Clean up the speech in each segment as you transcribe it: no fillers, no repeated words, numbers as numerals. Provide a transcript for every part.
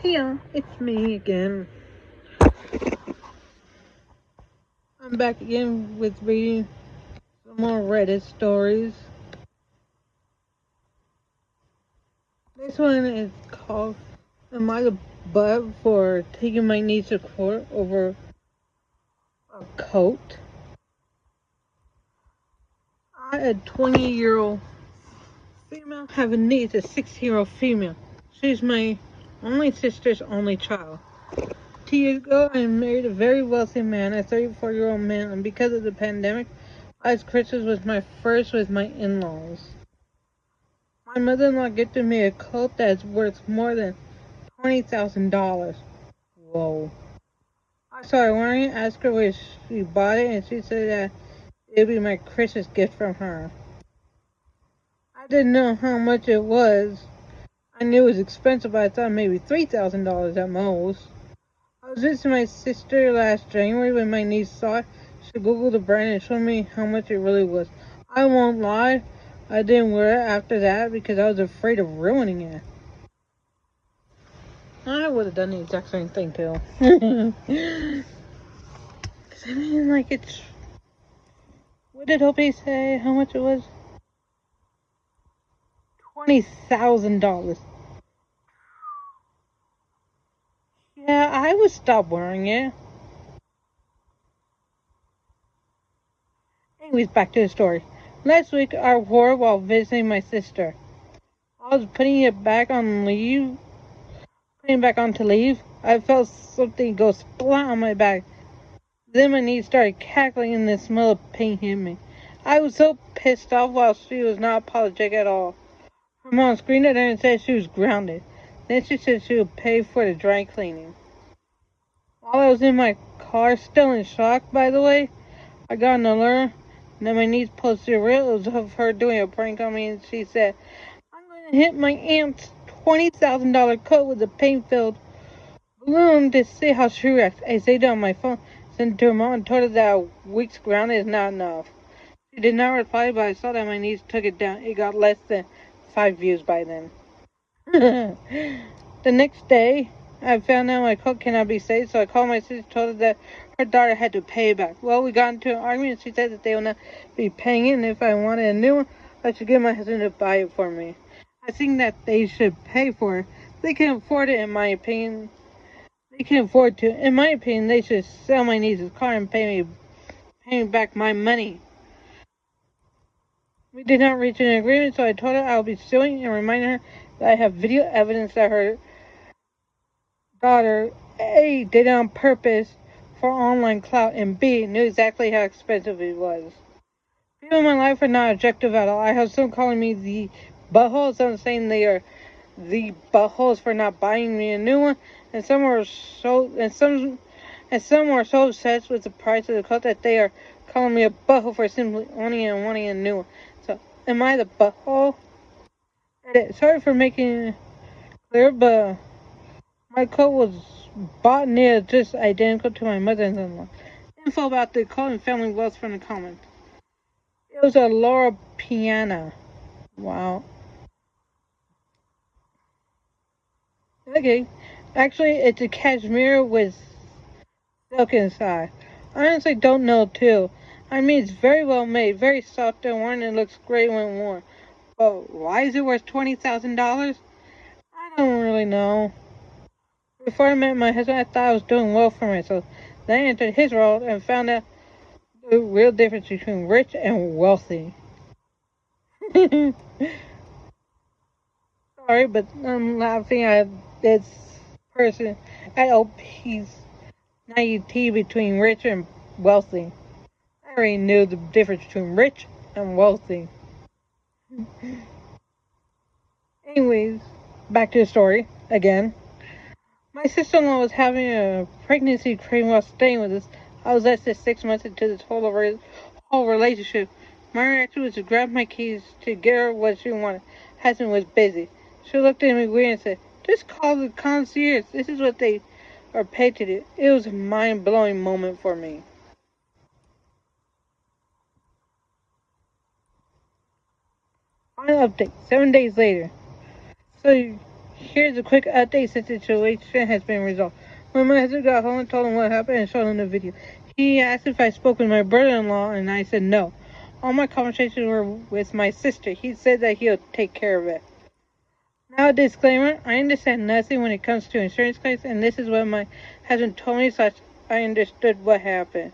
Yeah, it's me again. I'm back again with reading some more Reddit stories. This one is called Am I the Butt for Taking My Niece to Court Over a Coat? I, a 20-year-old female, have a niece, a 16-year-old female. She's my only sister's only child. 2 years ago, I married a very wealthy man, a 34-year-old man, and because of the pandemic, last Christmas was my first with my in-laws. My mother-in-law gifted me a coat that's worth more than $20,000. Whoa. I started wearing it, asked her where she bought it, and she said that it would be my Christmas gift from her. I didn't know how much it was. I knew it was expensive, but I thought maybe $3,000 at most. I was visiting my sister last January when my niece saw it. She googled the brand and showed me how much it really was. I won't lie, I didn't wear it after that because I was afraid of ruining it. I would have done the exact same thing too. Cause I mean, like it's. What did Opie say? How much it was? $20,000. Yeah, I would stop wearing it. Anyways, back to the story. Last week I wore it while visiting my sister. I was putting it back on to leave. I felt something go splat on my back. Then my niece started cackling and the smell of paint hit me. I was so pissed off while she was not apologetic at all. Her mom screamed at her and said she was grounded. Then she said she would pay for the dry cleaning. While I was in my car, still in shock by the way, I got an alert. And then my niece posted reels of her doing a prank on me and she said, I'm going to hit my aunt's $20,000 coat with a paint-filled balloon to see how she reacts. I saved it on my phone, sent it to her mom, and told her that a week's grounding is not enough. She did not reply, but I saw that my niece took it down. It got less than 5 views by then. The next day, I found out my coat cannot be saved, so I called my sister, told her that her daughter had to pay it back. Well, we got into an argument, and she said that they will not be paying it, and if I wanted a new one, I should get my husband to buy it for me. I think that they should pay for it. They can afford it, in my opinion. They can afford to. In my opinion, they should sell my niece's car and pay me back my money. We did not reach an agreement, so I told her I will be suing and reminded her that I have video evidence that her daughter A did it on purpose for online clout and B knew exactly how expensive it was. People in my life are not objective at all. I have some calling me the buttholes, some saying they are the buttholes for not buying me a new one, and some are so obsessed with the price of the coat that they are calling me a butthole for simply owning and wanting a new one. So, am I the butthole? Sorry for making it clear, but my coat was bought near just identical to my mother-in-law. Info about the coat and family wealth from the comments. It was a Laura Piana. Wow. Okay. Actually, it's a cashmere with silk inside. I honestly don't know too. I mean, it's very well made, very soft and worn, and looks great when worn. But why is it worth $20,000? I don't really know. Before I met my husband, I thought I was doing well for myself. Then I entered his world and found out the real difference between rich and wealthy. Sorry, but I'm laughing at this person at OP's naivety between rich and wealthy. I already knew the difference between rich and wealthy. Anyways, back to the story again. My sister-in-law was having a pregnancy craving while staying with us. I was less than 6 months into this whole relationship. My reaction was to grab my keys to get her what she wanted. Husband was busy. She looked at me weird and said, "Just call the concierge. This is what they are paid to do." It was a mind-blowing moment for me. Final update. 7 days later. So Here's a quick update since the situation has been resolved. When my husband got home, I told him what happened and showed him the video. He asked if I spoke with my brother-in-law, and I said no. All my conversations were with my sister. He said that he'll take care of it. Now, a disclaimer, I understand nothing when it comes to insurance claims, and this is what my husband told me, so I understood what happened.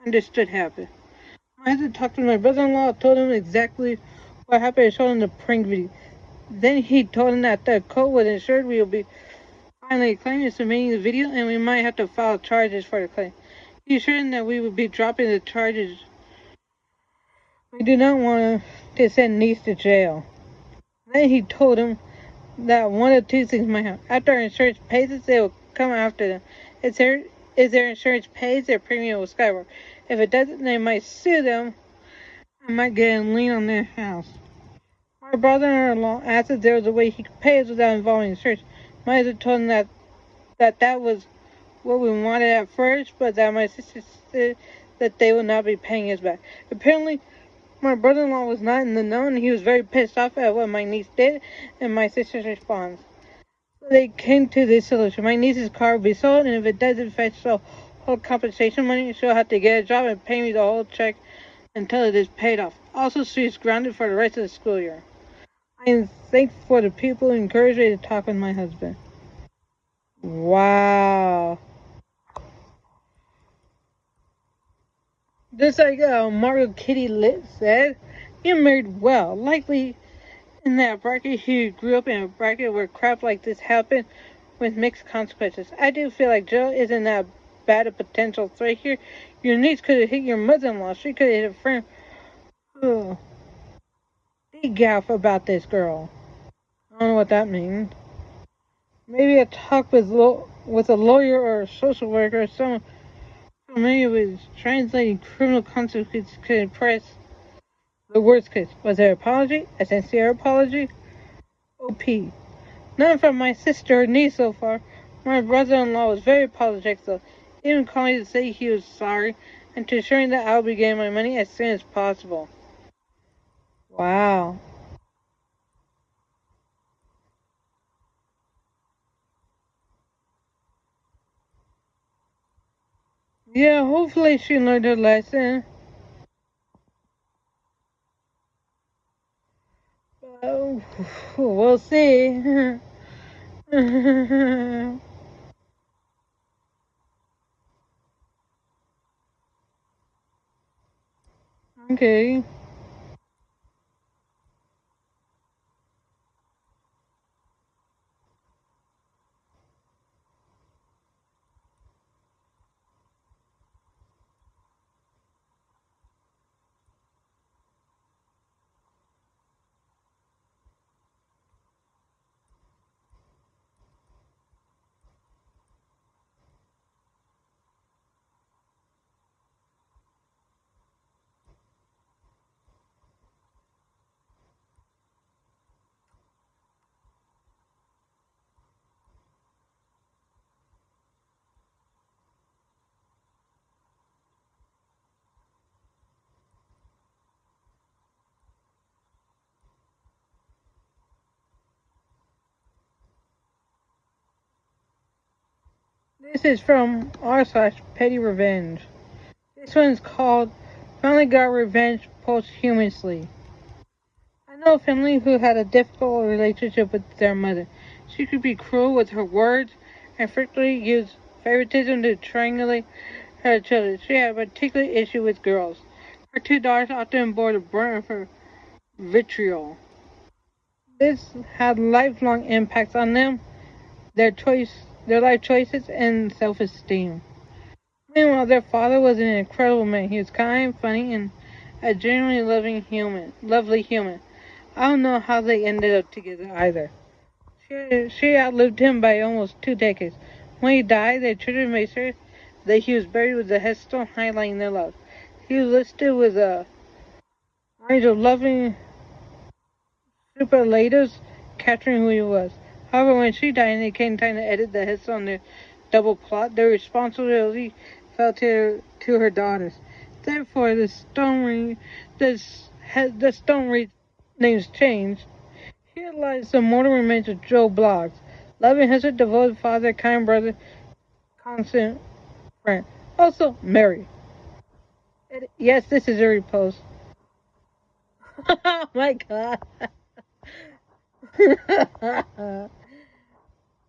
My husband talked to my brother-in-law, told him exactly what happened, and showed him the prank video. Then he told him that the code was insured. We will be filing a claim and submitting the video, and we might have to file charges for the claim. He assured him that we would be dropping the charges. We do not want to send niece to jail. Then he told him that one of two things might happen. After our insurance pays us, they will come after them. If their insurance pays, their premium will skyrocket. If it doesn't, they might sue them and might get a lien on their house. My brother-in-law asked if there was a way he could pay us without involving insurance. My husband told him that was what we wanted at first, but that my sister said that they would not be paying us back. Apparently, my brother-in-law was not in the know, and he was very pissed off at what my niece did and my sister's response. So they came to this solution. My niece's car will be sold, and if it doesn't fetch the whole compensation money, she'll have to get a job and pay me the whole check until it is paid off. Also, she's grounded for the rest of the school year. I am thankful for the people who encouraged me to talk with my husband. Wow. Just like Mario Kitty Lit said, you married well. Likely in that bracket, he grew up in a bracket where crap like this happened with mixed consequences. I do feel like Joe isn't that bad a potential threat here. Your niece could have hit your mother-in-law. She could have hit a friend. Oh, big gaff about this girl. I don't know what that means. Maybe a talk with a lawyer or a social worker or someone familiar with translating criminal consequences could impress the worst case. Was there an apology? A sincere apology? OP. None from my sister or niece so far. My brother-in-law was very apologetic though, even calling to say he was sorry and to assuring that I'll be getting my money as soon as possible. Wow. Yeah, hopefully she learned her lesson. Oh, we'll see. Okay. This is from r/petty revenge. This one's called Finally Got Revenge Posthumously. I know a family who had a difficult relationship with their mother. She could be cruel with her words and frequently used favoritism to triangulate her children. She had a particular issue with girls. Her two daughters often bore the brunt of her vitriol. This had lifelong impacts on them, their life choices, and self-esteem. Meanwhile, their father was an incredible man. He was kind, funny, and a genuinely lovely human. I don't know how they ended up together either. She outlived him by almost 2 decades. When he died, their children made sure that he was buried with a headstone highlighting their love. He was listed with a range of loving superlatives capturing who he was. However, when she died and it came time to edit the headstone, the double plot, the responsibility fell to her daughters. Therefore, the stone reads names changed. Here lies the mortal remains of Joe Bloggs, loving husband, devoted father, kind brother, constant friend. Also, Mary. Yes, this is a repost. Oh my god.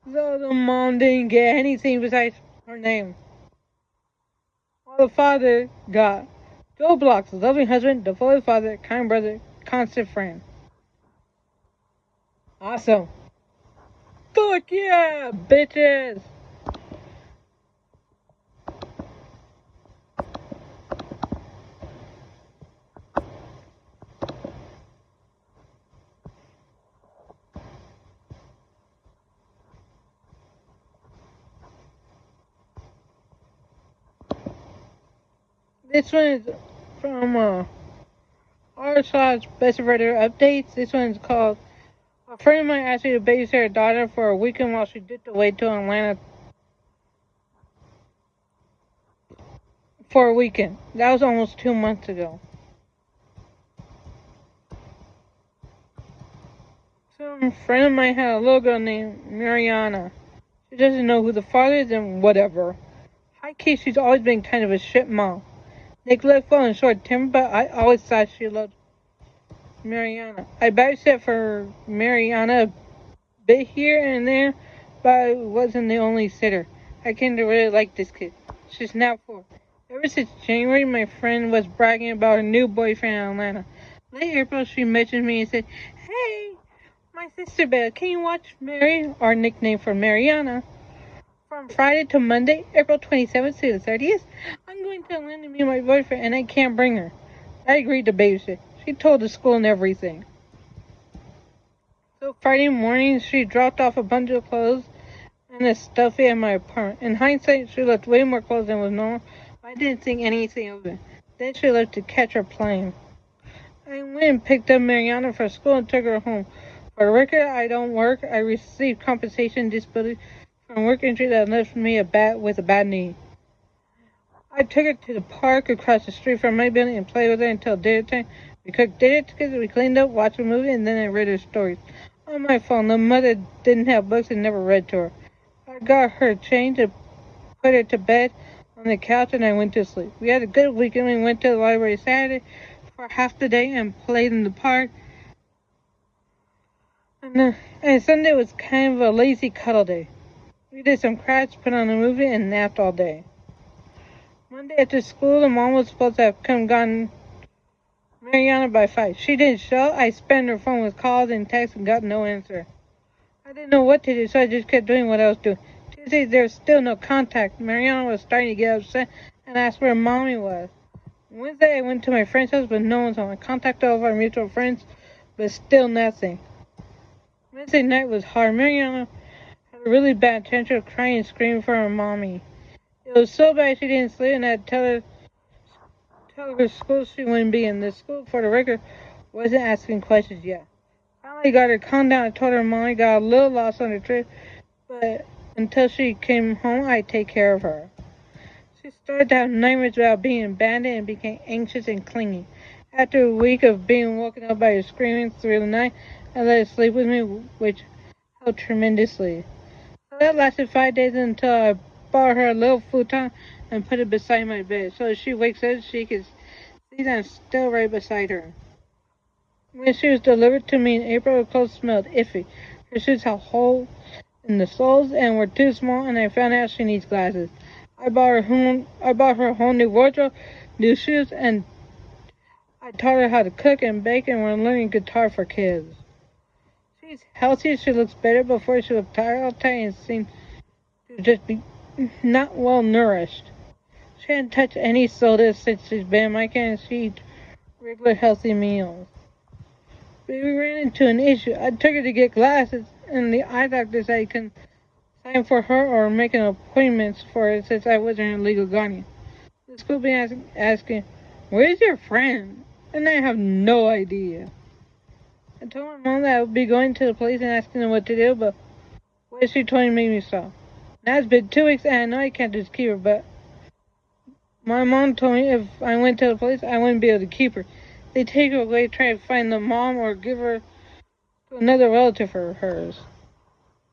So the mom didn't get anything besides her name. While the father got Joe Blocks, loving husband, devoted father, kind brother, constant friend. Awesome. Fuck yeah, bitches! This one is from our slash best writer updates. This one is called A Friend of Mine Asked Me to Babysit Her Daughter for a Weekend While She Dipped Away to Atlanta for a weekend. That was almost 2 months ago. Some friend of mine had a little girl named Mariana. She doesn't know who the father is and whatever. High key, she's always been kind of a shit mom. Neglectful and short tempered, but I always thought she loved Mariana. I babysat for Mariana a bit here and there, but I wasn't the only sitter. I came to really like this kid. She's now 4. Ever since January, my friend was bragging about her new boyfriend in Atlanta. Late April, she messaged me and said, "Hey, my sister Belle, can you watch Mary, our nickname for Mariana, from Friday to Monday, April 27th to the 30th? I'm going to Atlanta to meet my boyfriend and I can't bring her." I agreed to babysit. She told the school and everything. So Friday morning, she dropped off a bunch of clothes and a stuffy at my apartment. In hindsight, she left way more clothes than was normal, but I didn't think anything of it. Then she left to catch her plane. I went and picked up Mariana from school and took her home. For the record, I don't work. I received compensation disability from work injury that left me with a bad knee. I took her to the park across the street from my building and played with her until dinner time. We cooked dinner together, we cleaned up, watched a movie, and then I read her stories. On my phone, the mother didn't have books and never read to her. I got her changed and put her to bed on the couch and I went to sleep. We had a good weekend. We went to the library Saturday for half the day and played in the park. And Sunday was kind of a lazy cuddle day. We did some crafts, put on a movie, and napped all day. Monday after school, the mom was supposed to have come gotten Mariana by 5. She didn't show. I spammed her phone with calls and texts and got no answer. I didn't know what to do, so I just kept doing what I was doing. Tuesday, there was still no contact. Mariana was starting to get upset and asked where mommy was. Wednesday, I went to my friend's house, but no one's home. I contacted all of our mutual friends, but still nothing. Wednesday night was hard. Mariana had a really bad tension of crying and screaming for her mommy. It was so bad she didn't sleep, and I had to tell her school she wouldn't be in. The school, for the record, wasn't asking questions yet. Finally got her calmed down. I told her mommy got a little lost on the trip, but until she came home, I'd take care of her. She started to have nightmares about being abandoned and became anxious and clingy. After a week of being woken up by her screaming through the night, I let her sleep with me, which helped tremendously. So that lasted 5 days until I bought her a little futon and put it beside my bed. So if she wakes up, she can see that I'm still right beside her. When she was delivered to me in April, her clothes smelled iffy. Her shoes had holes in the soles and were too small, and I found out she needs glasses. I bought her a whole new wardrobe, new shoes, and I taught her how to cook and bake, and we're learning guitar for kids. She's healthy, she looks better. Before she looked tired all the time and seemed to just be not well nourished. She hadn't touched any soda since she's been in my care, and she eats regular healthy meals. But we ran into an issue. I took her to get glasses, and the eye doctor said I couldn't sign for her or make an appointment for her since I wasn't her legal guardian. The school began asking, "Where's your friend?" And I have no idea. I told my mom that I would be going to the police and asking them what to do, but what she told me made me stop. Now it's been 2 weeks and I know I can't just keep her, but my mom told me if I went to the police, I wouldn't be able to keep her. They take her away, try to find the mom, or give her to another relative of hers.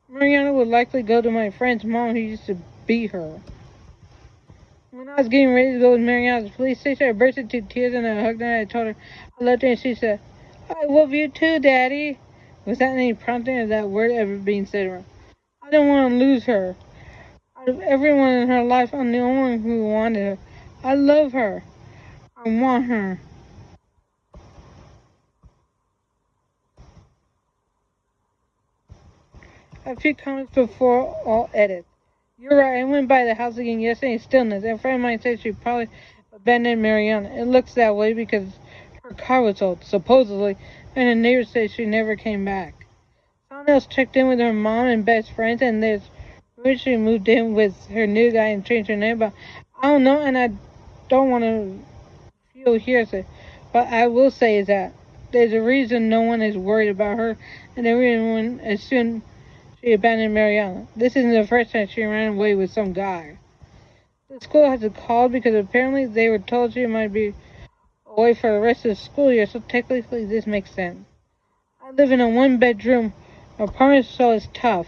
Mariana would likely go to my friend's mom who used to beat her. When I was getting ready to go with Mariana to the police station, I burst into tears and I hugged her and I told her I loved her and she said, I love you too, Daddy. Without any prompting of that word ever being said to her. I don't want to lose her. Out of everyone in her life, I'm the only one who wanted her. I love her. I want her. A few comments before all edit. You're right, I went by the house again yesterday in stillness. A friend of mine said she probably abandoned Mariana. It looks that way because her car was sold, supposedly, and her neighbor said she never came back. Someone else checked in with her mom and best friends, and there's rumors she moved in with her new guy and changed her name, but I don't know, and I don't want to feel hearsay. But I will say is that there's a reason no one is worried about her, and everyone assumed she abandoned Mariana. This isn't the first time she ran away with some guy. The school has a call because apparently they were told she might be away for the rest of the school year, so technically this makes sense. I live in a one-bedroom apartment, so it's tough.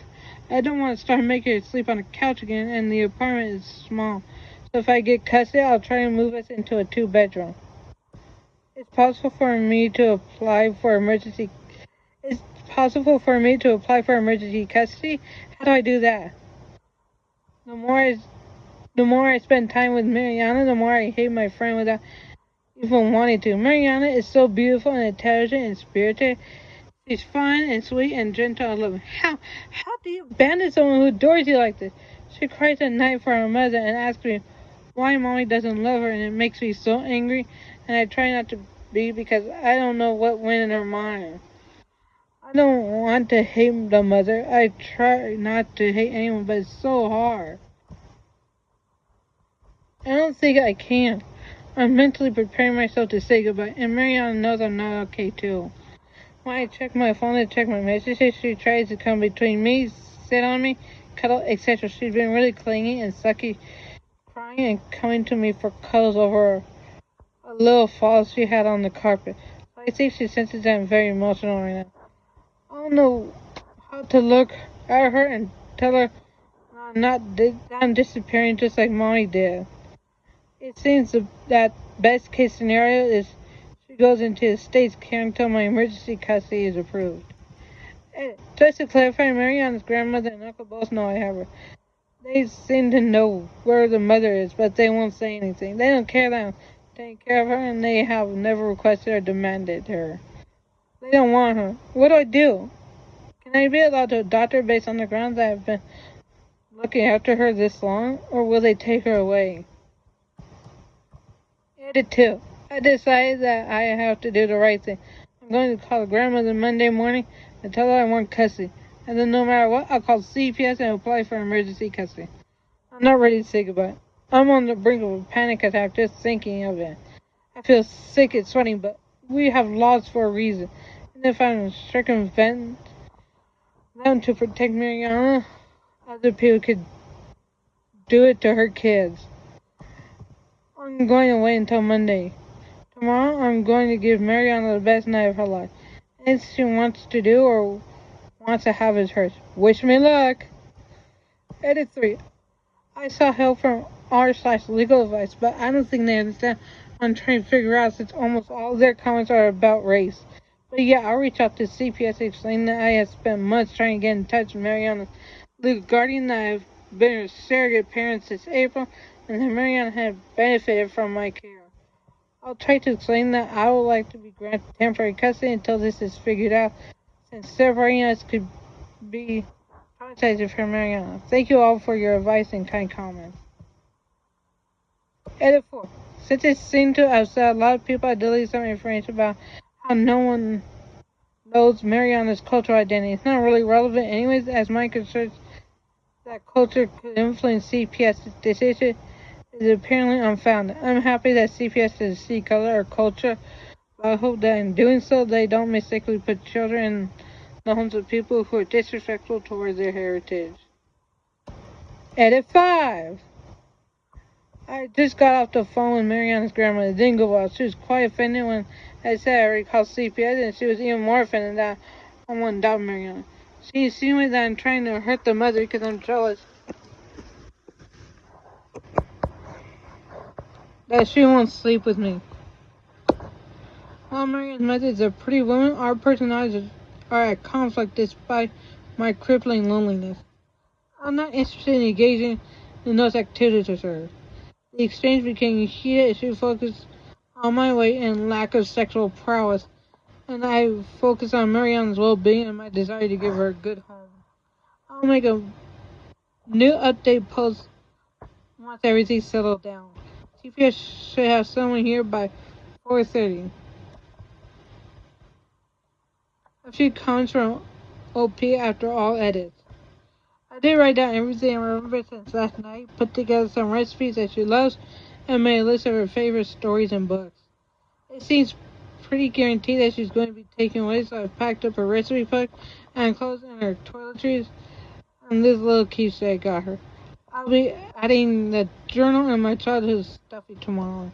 I don't want to start making her sleep on a couch again, and the apartment is small. So if I get custody, I'll try to move us into a two-bedroom. It's possible for me to apply for emergency. It's possible for me to apply for emergency custody. How do I do that? The more I, the more I spend time with Mariana, the more I hate my friend without even wanting to. Mariana is so beautiful and intelligent and spirited. She's fun and sweet and gentle and loving. How do you abandon someone who adores you like this? She cries at night for her mother and asks me why mommy doesn't love her, and it makes me so angry, and I try not to be because I don't know what went in her mind. I don't want to hate the mother. I try not to hate anyone, but it's so hard. I don't think I can. I'm mentally preparing myself to say goodbye, and Mariana knows I'm not okay too. When I check my phone and check my messages, she tries to come between me, sit on me, cuddle, etc. She's been really clingy and sucky, crying and coming to me for cuddles over a little fall she had on the carpet. I think she senses that I'm very emotional right now. I don't know how to look at her and tell her that I'm disappearing just like mommy did. It seems that best case scenario is she goes into the state's care until my emergency custody is approved. And just to clarify, Mariana's grandmother and uncle both know I have her. They seem to know where the mother is, but they won't say anything. They don't care that I'm taking care of her, and they have never requested or demanded her. They don't want her. What do I do? Can I be allowed to adopt her based on the grounds that I've been looking after her this long, or will they take her away? Edit 2. I decided that I have to do the right thing. I'm going to call the grandmother Monday morning and tell her I want custody. And then no matter what, I'll call CPS and apply for emergency custody. I'm not ready to say goodbye. I'm on the brink of a panic attack just thinking of it. I feel sick and sweating, but we have laws for a reason. And if I'm circumvent them to protect Mariana, other people could do it to her kids. I'm going away until Monday. Tomorrow I'm going to give Mariana the best night of her life. Anything she wants to do or wants to have is hers. Wish me luck. Edit 3. I saw help from r/legal advice, but I don't think they understand what I'm trying to figure out since almost all their comments are about race. But yeah, I'll reach out to CPS to explain that I have spent months trying to get in touch with Mariana's legal guardian, that I've been a surrogate parent since April, and that Mariana had benefited from my care. I'll try to explain that I would like to be granted temporary custody until this is figured out, since separating us could be traumatizing for Mariana. Thank you all for your advice and kind comments. Edit 4. Since it seemed to upset a lot of people, I deleted some information about how no one knows Mariana's cultural identity. It's not really relevant anyways, as my concern that culture could influence CPS's decision is apparently unfounded. I'm happy that CPS doesn't see color or culture, but I hope that in doing so, they don't mistakenly put children in the homes of people who are disrespectful towards their heritage. Edit 5. I just got off the phone with Mariana's grandmother. It didn't go well. She was quite offended when I said I already called CPS, and she was even more offended that I wanted to adopt Mariana. She insinuated that I'm trying to hurt the mother because I'm jealous that she won't sleep with me. While Marian's mother is a pretty woman, our personalities are at conflict despite my crippling loneliness. I'm not interested in engaging in those activities with her. The exchange became heated as she focused on my weight and lack of sexual prowess, and I focused on Marianne's well-being and my desire to give her a good home. I'll make a new update post once everything's settled down. TPS should have someone here by 4:30. A few comments from OP after all edits. I did write down everything I remember since last night, put together some recipes that she loves, and made a list of her favorite stories and books. It seems pretty guaranteed that she's going to be taken away, so I've packed up her recipe book and clothes and her toiletries and this little keepsake I got her. I'll be adding the journal and my childhood stuffy tomorrow.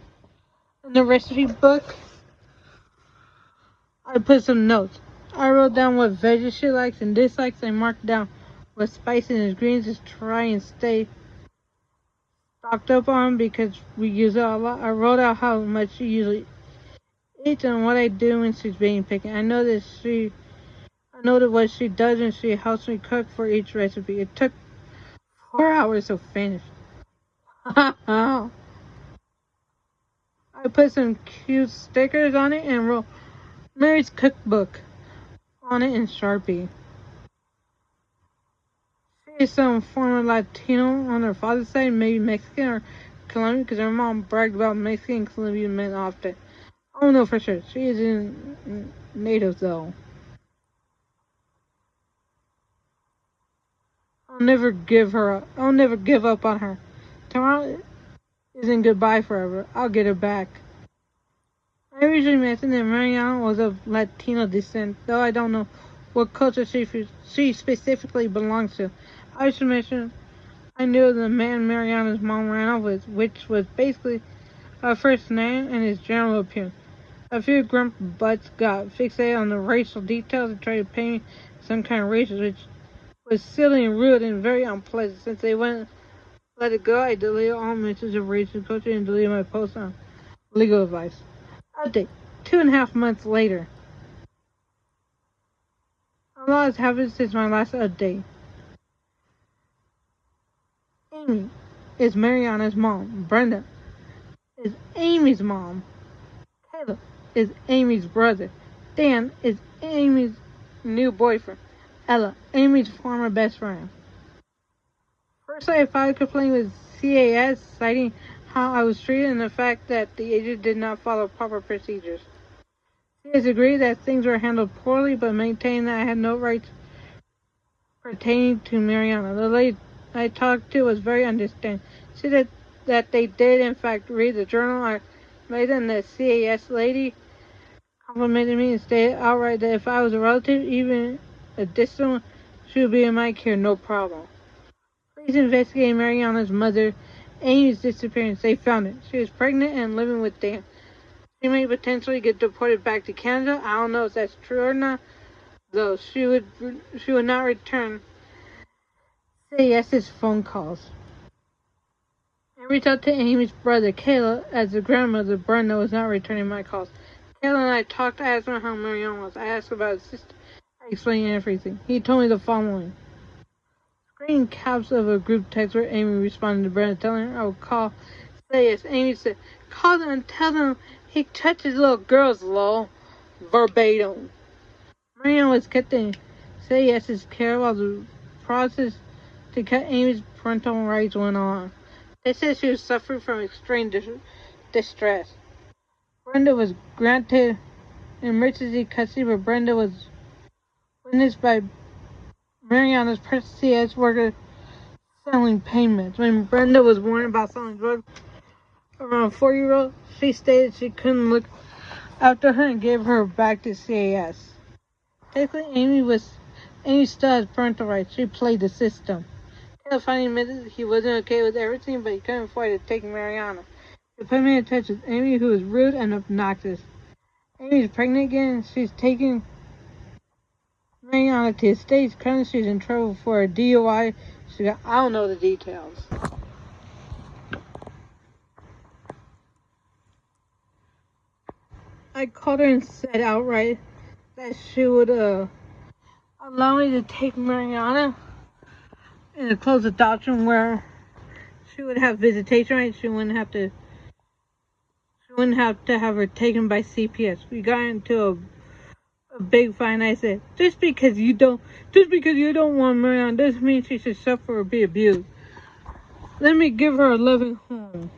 In the recipe book, I put some notes. I wrote down what veggies she likes and dislikes and marked down what spices and greens to try and stay stocked up on because we use it a lot. I wrote out how much she usually eats and what I do when she's being picky. I know that what she does and she helps me cook for each recipe. It took 4 hours to finish. I put some cute stickers on it and wrote Mary's cookbook on it in Sharpie. She is some former Latino on her father's side, maybe Mexican or Colombian, because her mom bragged about Mexican and Colombian men often. I don't know for sure. She isn't native though. I'll never give up on her. Tomorrow isn't goodbye forever. I'll get her back. I originally mentioned that Mariana was of Latino descent, though I don't know what culture she specifically belongs to. I should mention I knew the man Mariana's mom ran off with, which was basically her first name and his general appearance. A few grump butts got fixated on the racial details and tried to paint me some kind of racist, which was silly and rude and very unpleasant. Since they wouldn't let it go, I deleted all mentions of racist culture and deleted my post on legal advice. Update. 2.5 months later. A lot has happened since my last update. Amy is Mariana's mom. Brenda is Amy's mom. Caleb is Amy's brother. Dan is Amy's new boyfriend. Ella, Amy's former best friend. First, I filed a complaint with CAS citing how I was treated and the fact that the agent did not follow proper procedures. CAS agreed that things were handled poorly, but maintained that I had no rights pertaining to Mariana. The lady I talked to was very understanding. She said that they did, in fact, read the journal I made, and the CAS lady complimented me and stated outright that if I was a relative, even a distant one, she would be in my care, no problem. Please investigate Mariana's mother, Amy's disappearance. They found it. She was pregnant and living with Dan. She may potentially get deported back to Canada. I don't know if that's true or not, though she would not return CAS's phone calls. I reached out to Amy's brother, Kayla, as the grandmother, Brenda, was not returning my calls. Kayla and I talked. I asked him how Mariana was. I asked about his sister. I explained everything. He told me the following. Screen caps of a group text where Amy responded to Brenda, telling her I would call. Say yes. Amy said, call them and tell them he touches little girls, lol. Verbatim. Mariana was kept in Say Yes's care while the process to cut Amy's parental rights went on. They said she was suffering from extreme distress. Brenda was granted emergency custody, but Brenda was witnessed by Mariana's CS worker selling payments. When Brenda was warned about selling drugs around a 4-year-old, she stated she couldn't look after her and gave her back to CAS. Technically, Amy still has parental rights. She played the system. Taylor finally admitted he wasn't okay with everything, but he couldn't afford to take Mariana. He put me in touch with Amy, who is rude and obnoxious. Amy's pregnant again. She's taking Mariana to the States. Currently, she's in trouble for a DUI. I don't know the details. I called her and said outright that she would allow me to take Mariana in a closed adoption where she would have visitation rights. She wouldn't have to have her taken by CPS. We got into a big fight. I said, just because you don't want Mariana doesn't mean she should suffer or be abused. Let me give her a loving home.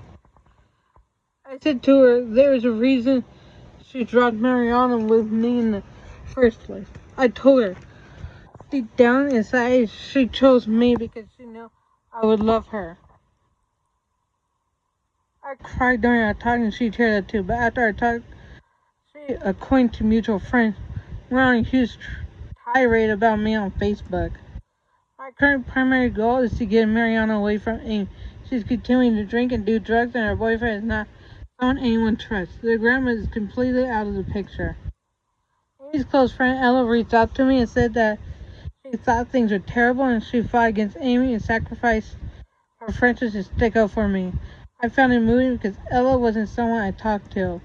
I said to her, there's a reason she dropped Mariana with me in the first place. I told her, deep down inside, she chose me because she knew I would love her. I cried during our talk and she teared up too, but after our talk, she, according to mutual friends, went on a huge tirade about me on Facebook. My current primary goal is to get Mariana away from Amy. She's continuing to drink and do drugs, and her boyfriend is not someone anyone trusts. The grandma is completely out of the picture. Amy's close friend Ella reached out to me and said that she thought things were terrible and she fought against Amy and sacrificed her friendship to stick up for me. I found it moving because Ella wasn't someone I talked to.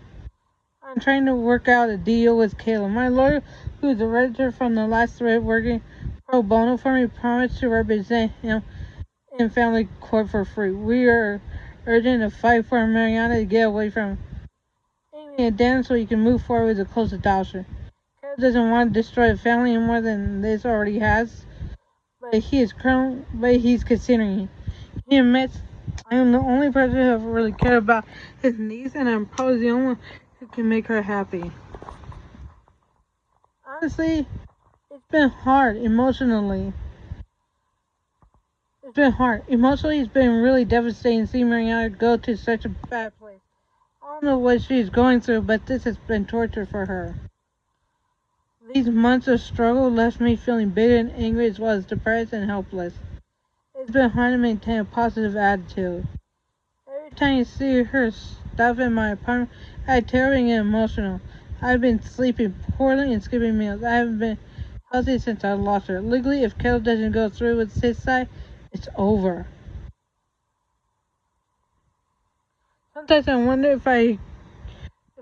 I'm trying to work out a deal with Caleb. My lawyer, who is a redditor from the last thread working pro bono for me, promised to represent him in family court for free. We are urging a fight for Mariana to get away from Amy and Dan so he can move forward with a close adoption. Caleb doesn't want to destroy the family any more than this already has, but he's considering it. He admits I am the only person who ever really cared about his niece, and I'm probably the only one who can make her happy. Honestly, it's been hard emotionally. Emotionally, it's been really devastating seeing Mariana go to such a bad place. I don't know what she's going through, but this has been torture for her. These months of struggle left me feeling bitter and angry as well as depressed and helpless. It's been hard to maintain a positive attitude. Every time you see her stuff in my apartment, I get terrible and get emotional. I've been sleeping poorly and skipping meals. I haven't been healthy since I lost her. Legally, if Caleb doesn't go through with his side, it's over. Sometimes I wonder if I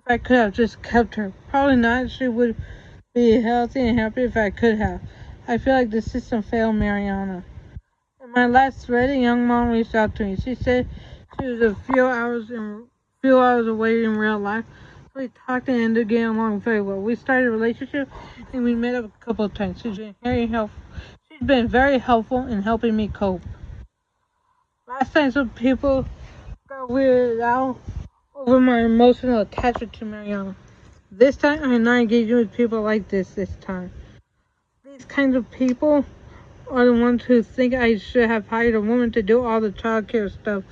could have just kept her. Probably not. She would be healthy and happy if I could have. I feel like the system failed Mariana. In my last thread, a young mom reached out to me. She said she was a few hours away in real life. So we talked and ended up getting along very well. We started a relationship and we met up a couple of times. She's been very helpful in helping me cope. Last time some people got weirded out over my emotional attachment to Mariana. This time I'm not engaging with people like this time. These kinds of people are the ones who think I should have hired a woman to do all the child care stuff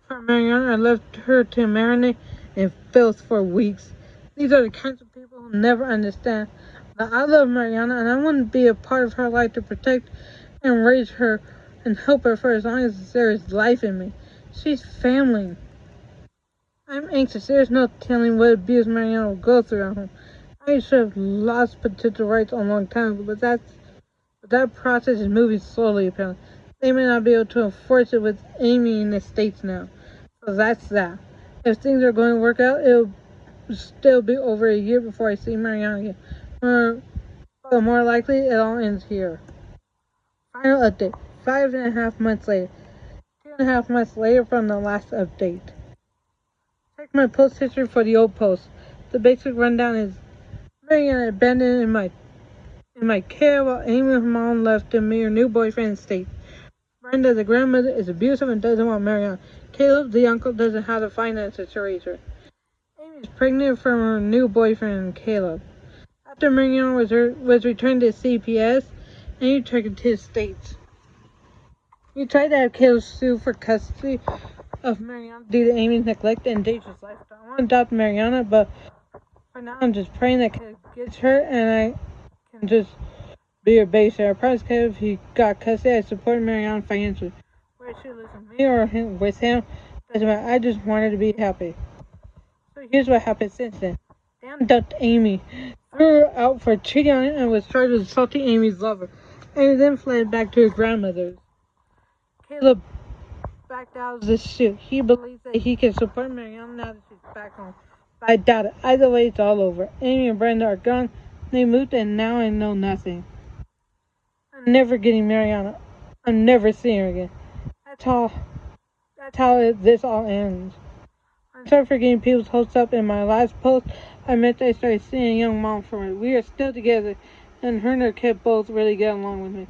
for Mariana and left her to marinate in filth for weeks. These are the kinds of people who never understand that I love Mariana and I want to be a part of her life to protect and raise her and help her for as long as there is life in me. She's family. I'm anxious. There's no telling what abuse Mariana will go through at home. I should have lost potential rights a long time ago, but that process is moving slowly, apparently. They may not be able to enforce it with Amy in the States now. So that's that. If things are going to work out, it'll still be over a year before I see Mariana again. But more likely, it all ends here. Final update. 5.5 months later. 2.5 months later from the last update. Check my post history for the old post. The basic rundown is Mariana abandoned in my care while Amy and her mom left to meet her new boyfriend in the States. Brenda, the grandmother, is abusive and doesn't want Mariana. Caleb, the uncle, doesn't have the finances to raise her. Amy is pregnant from her new boyfriend, Caleb. After Mariana was returned to CPS, Amy took her to the States. We tried to have Caleb sue for custody of Mariana due to Amy's neglect and dangerous lifestyle. I want to adopt Mariana, but for now I'm just praying that Caleb gets her and I can just be her babysitter. I promised Caleb if he got custody, I'd support Mariana financially. Whether she lives with me or with him, doesn't matter. I just want her to be happy. So here's what happened since then. Dan ducked Amy, threw her out for cheating on him, and was charged with assaulting Amy's lover. Amy then fled back to her grandmother's. Caleb backed out of this suit. He believes that he can support Mariana now that she's back home. But I doubt it. Either way, it's all over. Amy and Brenda are gone. They moved, and now I know nothing. I'm never getting Mariana. I'm never seeing her again. That's how. This all ends. I'm sorry for getting people's hopes up. In my last post, I meant I started seeing a young mom from her. We are still together, and her and her kid both really get along with me.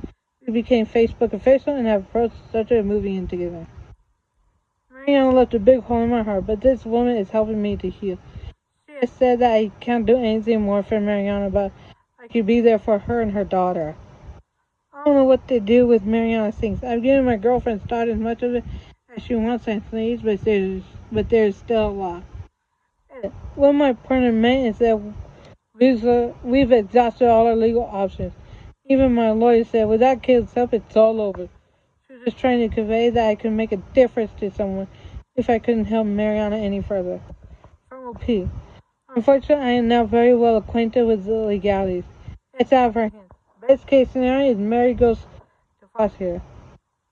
We became Facebook official and have approached started moving in together. Mariana left a big hole in my heart, but this woman is helping me to heal. She has said that I can't do anything more for Mariana, but I could be there for her and her daughter. I don't know what to do with Mariana's things. I've given my girlfriend's daughter as much of it as she wants and needs, but there's still a lot. What my partner meant is that we've exhausted all our legal options. Even my lawyer said, without Caleb's help, it's all over. She was just trying to convey that I could make a difference to someone if I couldn't help Mariana any further. From OP. Unfortunately, I am now very well acquainted with the legalities. It's out of her hands. Best case scenario is Mary goes to foster care.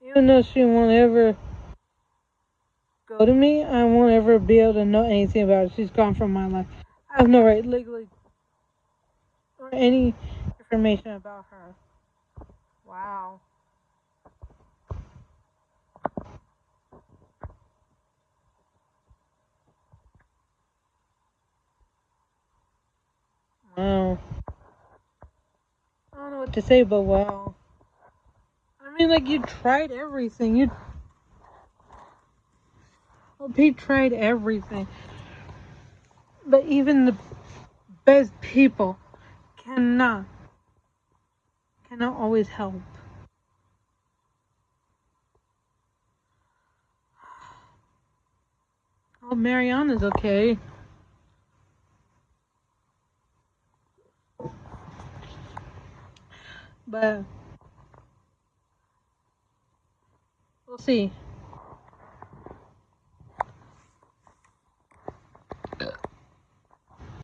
Even though she won't ever go to me, I won't ever be able to know anything about her. She's gone from my life. I have no right legally or any information about her. Wow. Wow. I don't know what to say, but wow. I mean, like, you tried everything. He tried everything. But even the best people cannot always help. Oh, Mariana's okay. But we'll see.